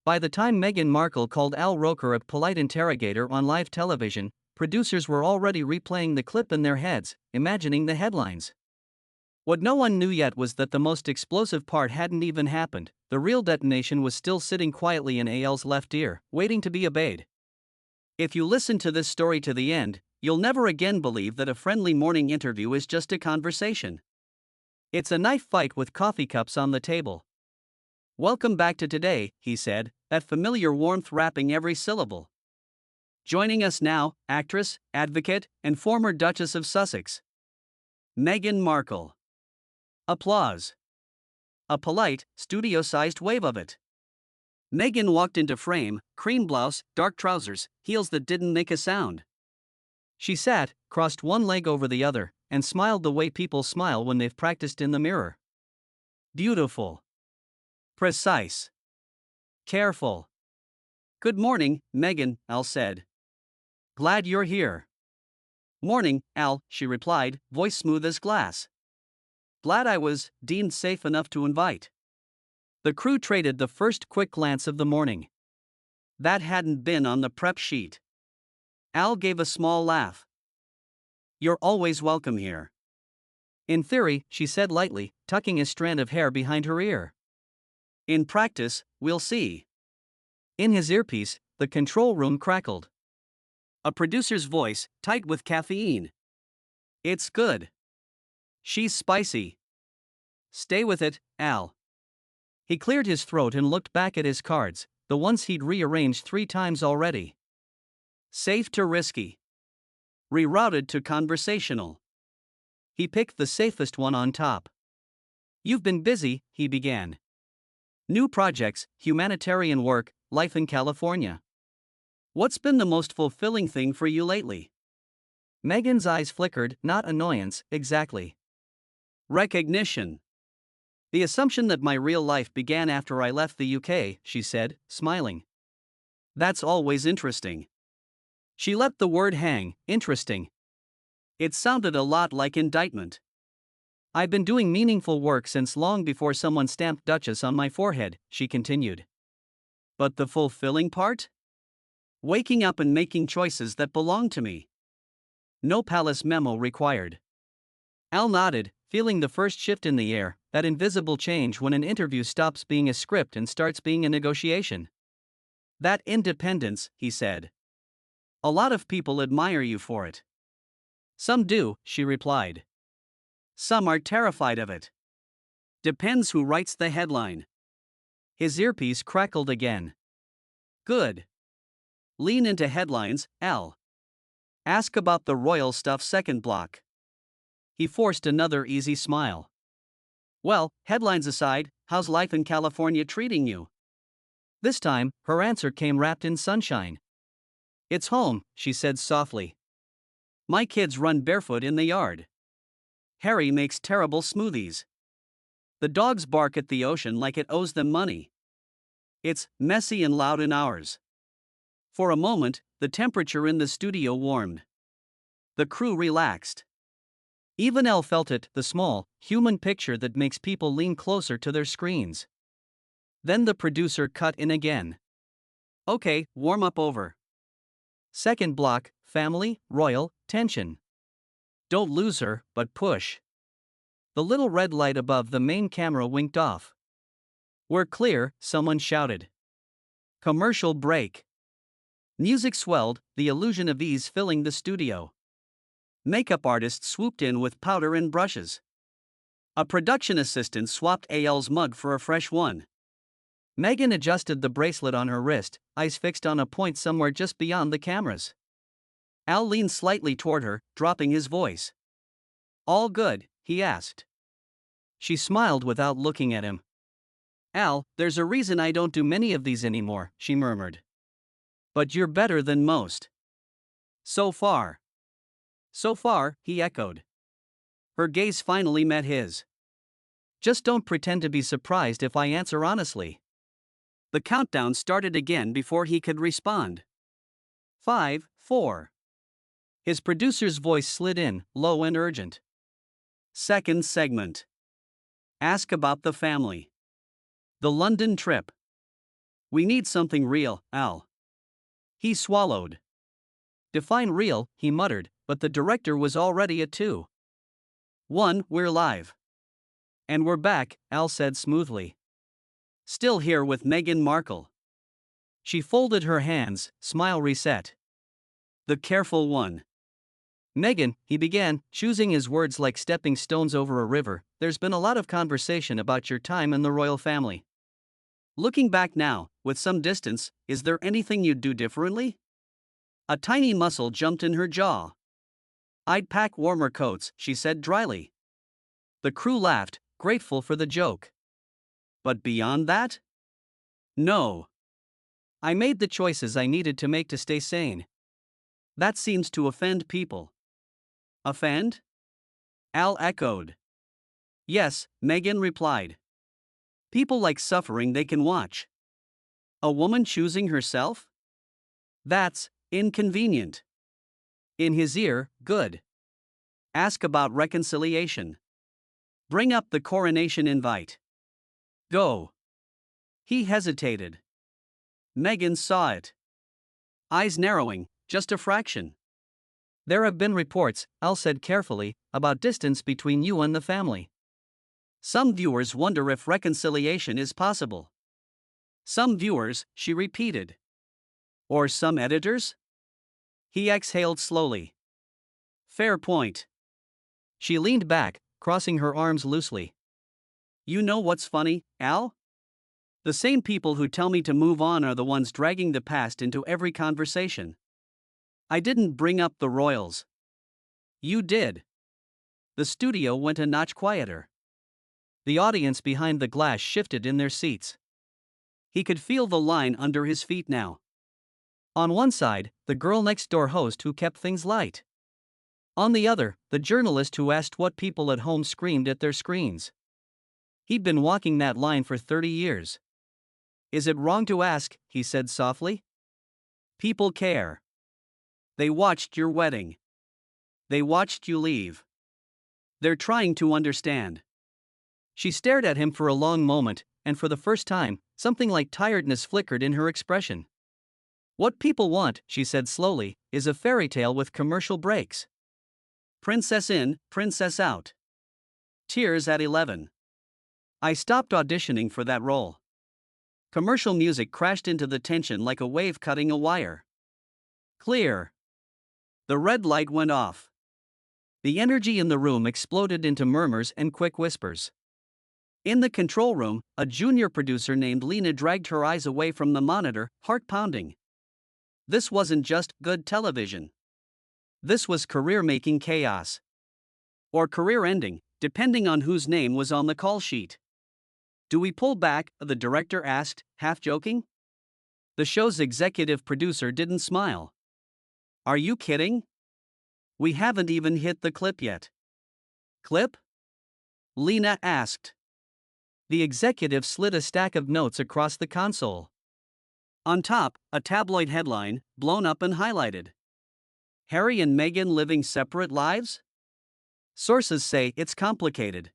By the time Meghan Markle called Al Roker a polite interrogator on live television, producers were already replaying the clip in their heads, imagining the headlines. What no one knew yet was that the most explosive part hadn't even happened. The real detonation was still sitting quietly in Al's left ear, waiting to be obeyed. If you listen to this story to the end, you'll never again believe that a friendly morning interview is just a conversation. It's a knife fight with coffee cups on the table. "Welcome back to today," he said, that familiar warmth wrapping every syllable. Joining us now, actress, advocate, and former Duchess of Sussex, Meghan Markle. Applause. A polite, studio-sized wave of it. Meghan walked into frame, cream blouse, dark trousers, heels that didn't make a sound. She sat, crossed one leg over the other, and smiled the way people smile when they've practiced in the mirror. Beautiful. Precise. Careful. "Good morning, Meghan," Al said. "Glad you're here." "Morning, Al," she replied, voice smooth as glass. "Glad I was deemed safe enough to invite." The crew traded the first quick glance of the morning. That hadn't been on the prep sheet. Al gave a small laugh. "You're always welcome here." "In theory," she said lightly, tucking a strand of hair behind her ear. "In practice, we'll see." In his earpiece, the control room crackled. A producer's voice, tight with caffeine. "It's good. She's spicy. Stay with it, Al." He cleared his throat and looked back at his cards, the ones he'd rearranged 3 times already. Safe to risky. Rerouted to conversational. He picked the safest one on top. "You've been busy," he began. "New projects, humanitarian work, life in California. What's been the most fulfilling thing for you lately?" Meghan's eyes flickered, not annoyance, exactly. Recognition. "The assumption that my real life began after I left the UK," she said, smiling. "That's always interesting." She let the word hang, interesting. It sounded a lot like indictment. "I've been doing meaningful work since long before someone stamped Duchess on my forehead," she continued. "But the fulfilling part? Waking up and making choices that belong to me. No palace memo required." Al nodded, feeling the first shift in the air, that invisible change when an interview stops being a script and starts being a negotiation. "That independence," he said. "A lot of people admire you for it." "Some do," she replied. "Some are terrified of it. Depends who writes the headline." His earpiece crackled again. "Good. Lean into headlines, Al. Ask about the royal stuff second block." He forced another easy smile. "Well, headlines aside, how's life in California treating you?" This time, her answer came wrapped in sunshine. "It's home," she said softly. "My kids run barefoot in the yard. Harry makes terrible smoothies. The dogs bark at the ocean like it owes them money. It's messy and loud in ours." For a moment, the temperature in the studio warmed. The crew relaxed. Even Elle felt it, the small, human picture that makes people lean closer to their screens. Then the producer cut in again. "Okay, warm up over. Second block, family, royal, tension. Don't lose her, but push." The little red light above the main camera winked off. "We're clear," someone shouted. Commercial break. Music swelled, the illusion of ease filling the studio. Makeup artists swooped in with powder and brushes. A production assistant swapped Al's mug for a fresh one. Meghan adjusted the bracelet on her wrist, eyes fixed on a point somewhere just beyond the cameras. Al leaned slightly toward her, dropping his voice. "All good?" he asked. She smiled without looking at him. "Al, there's a reason I don't do many of these anymore," she murmured. "But you're better than most. So far." "So far," he echoed. Her gaze finally met his. "Just don't pretend to be surprised if I answer honestly." The countdown started again before he could respond. 5, 4. His producer's voice slid in, low and urgent. Second segment. Ask about the family. The London trip. We need something real, Al. He swallowed. Define real, he muttered, but the director was already at 2. 1, we're live. And we're back, Al said smoothly. Still here with Meghan Markle. She folded her hands, smile reset. The careful one. Meghan, he began, choosing his words like stepping stones over a river, there's been a lot of conversation about your time in the royal family. Looking back now, with some distance, is there anything you'd do differently? A tiny muscle jumped in her jaw. I'd pack warmer coats, she said dryly. The crew laughed, grateful for the joke. But beyond that? No. I made the choices I needed to make to stay sane. That seems to offend people. Offend? Al echoed. Yes, Meghan replied. People like suffering they can watch. A woman choosing herself? That's inconvenient. In his ear, good. Ask about reconciliation. Bring up the coronation invite. Go. He hesitated. Meghan saw it. Eyes narrowing, just a fraction. There have been reports, Al said carefully, about distance between you and the family. Some viewers wonder if reconciliation is possible. Some viewers, she repeated. Or some editors? He exhaled slowly. Fair point. She leaned back, crossing her arms loosely. You know what's funny, Al? The same people who tell me to move on are the ones dragging the past into every conversation. I didn't bring up the royals. You did. The studio went a notch quieter. The audience behind the glass shifted in their seats. He could feel the line under his feet now. On one side, the girl next door host who kept things light. On the other, the journalist who asked what people at home screamed at their screens. He'd been walking that line for 30 years. Is it wrong to ask, he said softly. People care. They watched your wedding. They watched you leave. They're trying to understand. She stared at him for a long moment, and for the first time, something like tiredness flickered in her expression. What people want, she said slowly, is a fairy tale with commercial breaks. Princess in, princess out. Tears at 11. I stopped auditioning for that role. Commercial music crashed into the tension like a wave cutting a wire. Clear. The red light went off. The energy in the room exploded into murmurs and quick whispers. In the control room, a junior producer named Lena dragged her eyes away from the monitor, heart pounding. This wasn't just good television. This was career-making chaos. Or career-ending, depending on whose name was on the call sheet. Do we pull back? The director asked, half joking. The show's executive producer didn't smile. Are you kidding? We haven't even hit the clip yet. Clip? Lena asked. The executive slid a stack of notes across the console. On top, a tabloid headline, blown up and highlighted. Harry and Meghan living separate lives? Sources say it's complicated.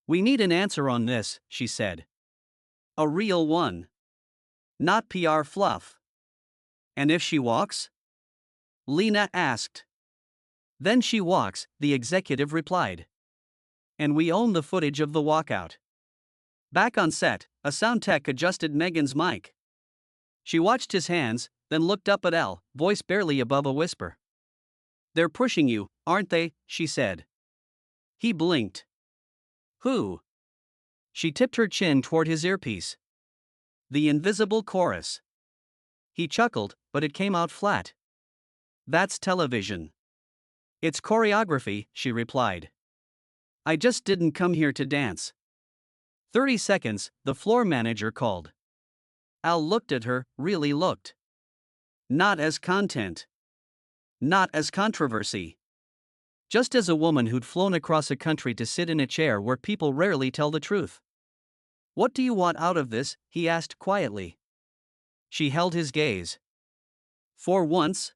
We need an answer on this, she said. A real one. Not PR fluff. And if she walks? Lena asked. Then she walks, the executive replied. And we own the footage of the walkout. Back on set, a sound tech adjusted Meghan's mic. She watched his hands, then looked up at Al, voice barely above a whisper. They're pushing you, aren't they? She said. He blinked. Who? She tipped her chin toward his earpiece. The invisible chorus. He chuckled, but it came out flat. That's television. It's choreography, she replied. I just didn't come here to dance. 30 seconds, the floor manager called. Al looked at her, really looked. Not as content. Not as controversy. Just as a woman who'd flown across a country to sit in a chair where people rarely tell the truth. What do you want out of this? He asked quietly. She held his gaze. For once?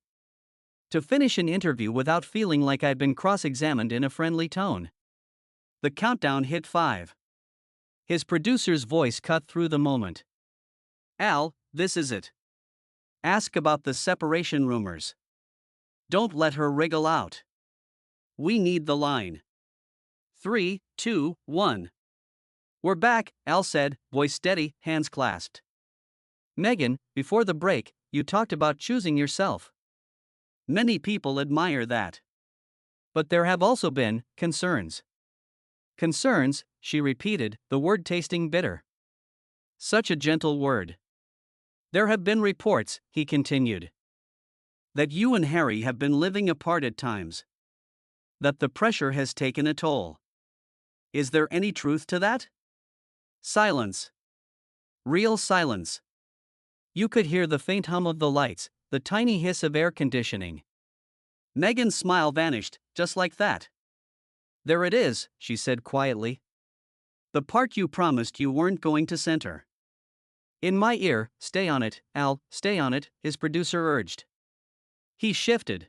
To finish an interview without feeling like I'd been cross-examined in a friendly tone. The countdown hit 5. His producer's voice cut through the moment. Al, this is it. Ask about the separation rumors. Don't let her wriggle out. We need the line. 3, 2, 1. We're back, Al said, voice steady, hands clasped. Meghan, before the break, you talked about choosing yourself. Many people admire that. But there have also been concerns. Concerns, she repeated, the word tasting bitter. Such a gentle word. There have been reports, he continued, that you and Harry have been living apart at times. That the pressure has taken a toll. Is there any truth to that? Silence. Real silence. You could hear the faint hum of the lights, the tiny hiss of air conditioning. Meghan's smile vanished, just like that. There it is, she said quietly. The part you promised you weren't going to center. In my ear, stay on it, Al, stay on it, his producer urged. He shifted.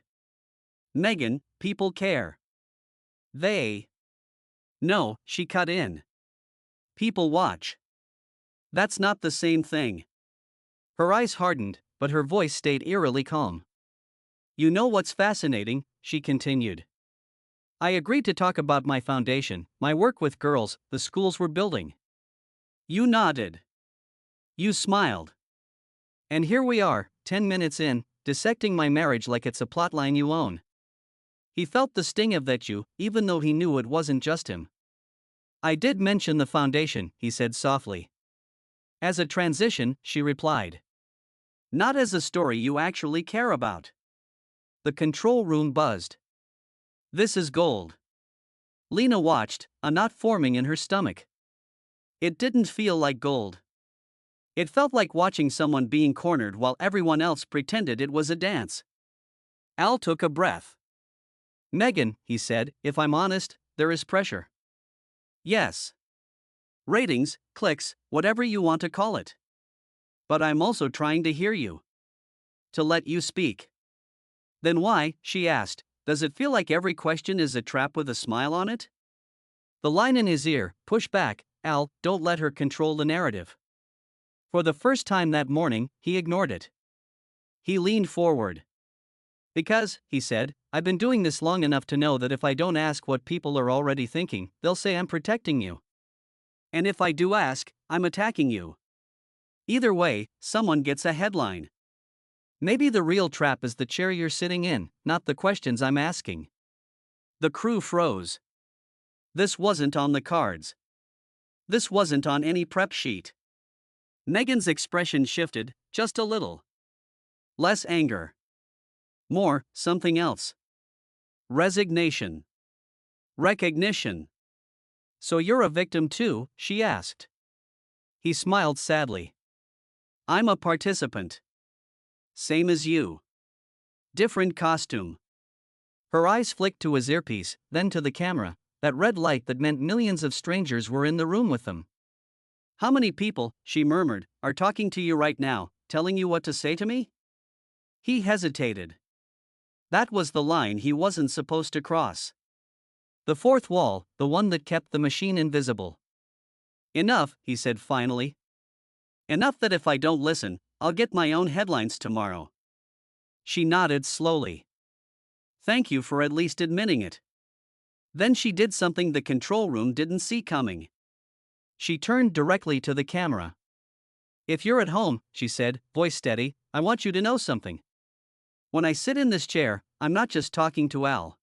Meghan, people care. They. No, she cut in. People watch. That's not the same thing. Her eyes hardened, but her voice stayed eerily calm. You know what's fascinating, she continued. I agreed to talk about my foundation, my work with girls, the schools we're building. You nodded. You smiled. And here we are, 10 minutes in, dissecting my marriage like it's a plotline you own. He felt the sting of that even though he knew it wasn't just him. I did mention the foundation, he said softly. As a transition, she replied. Not as a story you actually care about. The control room buzzed. This is gold. Lena watched, a knot forming in her stomach. It didn't feel like gold. It felt like watching someone being cornered while everyone else pretended it was a dance. Al took a breath. Meghan, he said, if I'm honest, there is pressure. Yes. Ratings, clicks, whatever you want to call it. But I'm also trying to hear you. To let you speak. Then why, she asked, does it feel like every question is a trap with a smile on it? The line in his ear, push back, Al, don't let her control the narrative. For the first time that morning, he ignored it. He leaned forward. Because, he said, I've been doing this long enough to know that if I don't ask what people are already thinking, they'll say I'm protecting you. And if I do ask, I'm attacking you. Either way, someone gets a headline. Maybe the real trap is the chair you're sitting in, not the questions I'm asking. The crew froze. This wasn't on the cards. This wasn't on any prep sheet. Meghan's expression shifted, just a little. Less anger. More, something else. Resignation. Recognition. So you're a victim too, she asked. He smiled sadly. I'm a participant. Same as you. Different costume. Her eyes flicked to his earpiece, then to the camera, that red light that meant millions of strangers were in the room with them. How many people, she murmured, are talking to you right now, telling you what to say to me? He hesitated. That was the line he wasn't supposed to cross. The fourth wall, the one that kept the machine invisible. Enough, he said finally. Enough that if I don't listen, I'll get my own headlines tomorrow. She nodded slowly. Thank you for at least admitting it. Then she did something the control room didn't see coming. She turned directly to the camera. If you're at home, she said, voice steady, I want you to know something. When I sit in this chair, I'm not just talking to Al.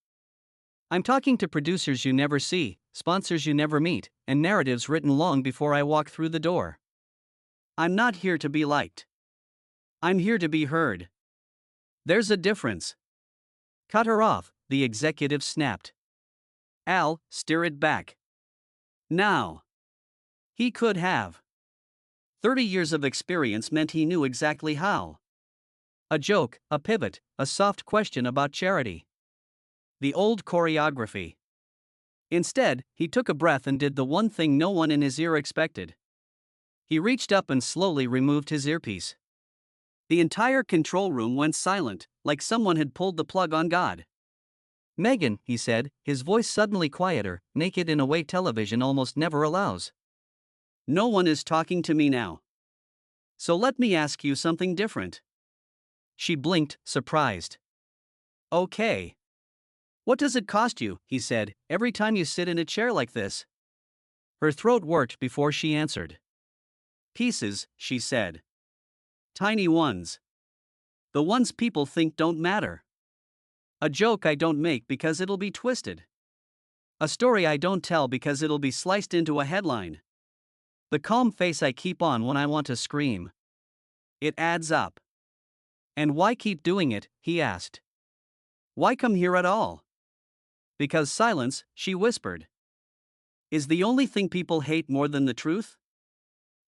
I'm talking to producers you never see, sponsors you never meet, and narratives written long before I walk through the door. I'm not here to be liked. I'm here to be heard. There's a difference. Cut her off, the executive snapped. Al, steer it back. Now. He could have. 30 years of experience meant he knew exactly how. A joke, a pivot, a soft question about charity. The old choreography. Instead, he took a breath and did the one thing no one in his ear expected. He reached up and slowly removed his earpiece. The entire control room went silent, like someone had pulled the plug on God. Meghan, he said, his voice suddenly quieter, naked in a way television almost never allows. No one is talking to me now. So let me ask you something different. She blinked, surprised. Okay. What does it cost you, he said, every time you sit in a chair like this? Her throat worked before she answered. Pieces, she said. Tiny ones. The ones people think don't matter. A joke I don't make because it'll be twisted. A story I don't tell because it'll be sliced into a headline. The calm face I keep on when I want to scream. It adds up. And why keep doing it, he asked. Why come here at all? Because silence, she whispered, is the only thing people hate more than the truth?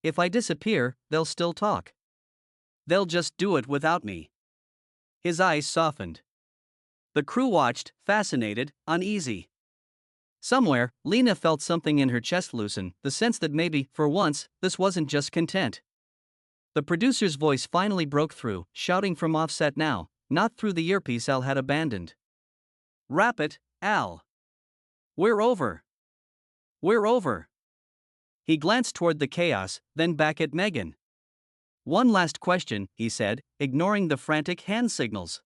If I disappear, they'll still talk. They'll just do it without me. His eyes softened. The crew watched, fascinated, uneasy. Somewhere, Lena felt something in her chest loosen, the sense that maybe, for once, this wasn't just content. The producer's voice finally broke through, shouting from offset now, not through the earpiece Al had abandoned. Wrap it, Al. We're over. We're over. He glanced toward the chaos, then back at Meghan. One last question, he said, ignoring the frantic hand signals.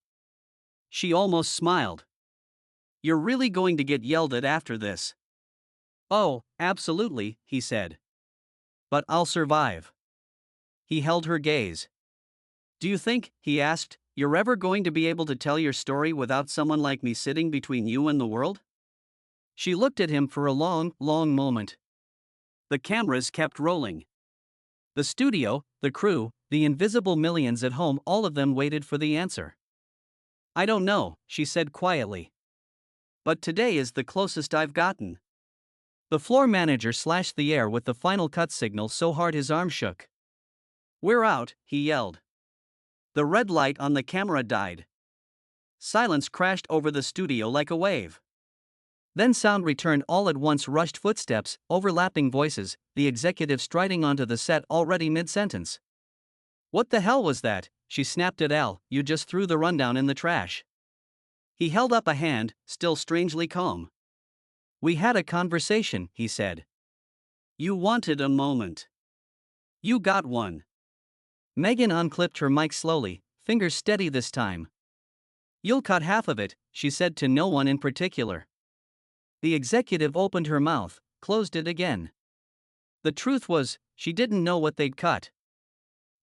She almost smiled. You're really going to get yelled at after this? Oh, absolutely, he said. But I'll survive. He held her gaze. Do you think, he asked, you're ever going to be able to tell your story without someone like me sitting between you and the world? She looked at him for a long, long moment. The cameras kept rolling. The studio, the crew, the invisible millions at home, all of them waited for the answer. I don't know, she said quietly. But today is the closest I've gotten. The floor manager slashed the air with the final cut signal so hard his arm shook. We're out, he yelled. The red light on the camera died. Silence crashed over the studio like a wave. Then sound returned all at once, rushed footsteps, overlapping voices, the executive striding onto the set already mid-sentence. What the hell was that? She snapped at Al, you just threw the rundown in the trash. He held up a hand, still strangely calm. We had a conversation, he said. You wanted a moment. You got one. Meghan unclipped her mic slowly, fingers steady this time. You'll cut half of it, she said to no one in particular. The executive opened her mouth, closed it again. The truth was, she didn't know what they'd cut.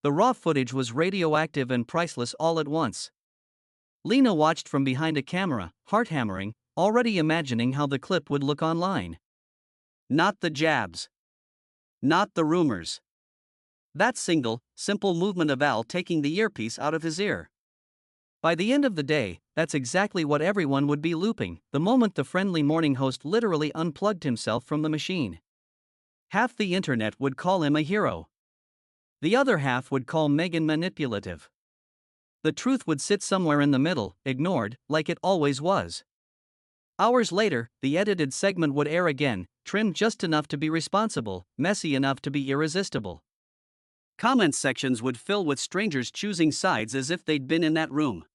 The raw footage was radioactive and priceless all at once. Lena watched from behind a camera, heart hammering, already imagining how the clip would look online. Not the jabs. Not the rumors. That single, simple movement of Al taking the earpiece out of his ear. By the end of the day, that's exactly what everyone would be looping, the moment the friendly morning host literally unplugged himself from the machine. Half the internet would call him a hero. The other half would call Meghan manipulative. The truth would sit somewhere in the middle, ignored, like it always was. Hours later, the edited segment would air again, trimmed just enough to be responsible, messy enough to be irresistible. Comment sections would fill with strangers choosing sides as if they'd been in that room.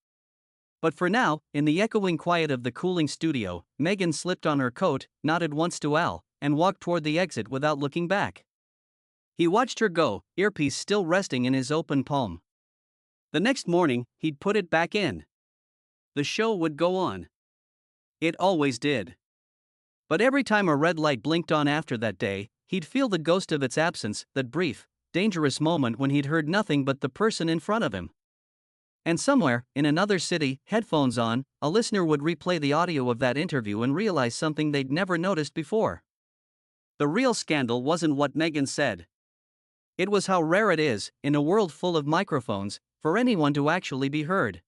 But for now, in the echoing quiet of the cooling studio, Meghan slipped on her coat, nodded once to Al, and walked toward the exit without looking back. He watched her go, earpiece still resting in his open palm. The next morning, he'd put it back in. The show would go on. It always did. But every time a red light blinked on after that day, he'd feel the ghost of its absence, that brief, dangerous moment when he'd heard nothing but the person in front of him. And somewhere, in another city, headphones on, a listener would replay the audio of that interview and realize something they'd never noticed before. The real scandal wasn't what Meghan said. It was how rare it is, in a world full of microphones, for anyone to actually be heard.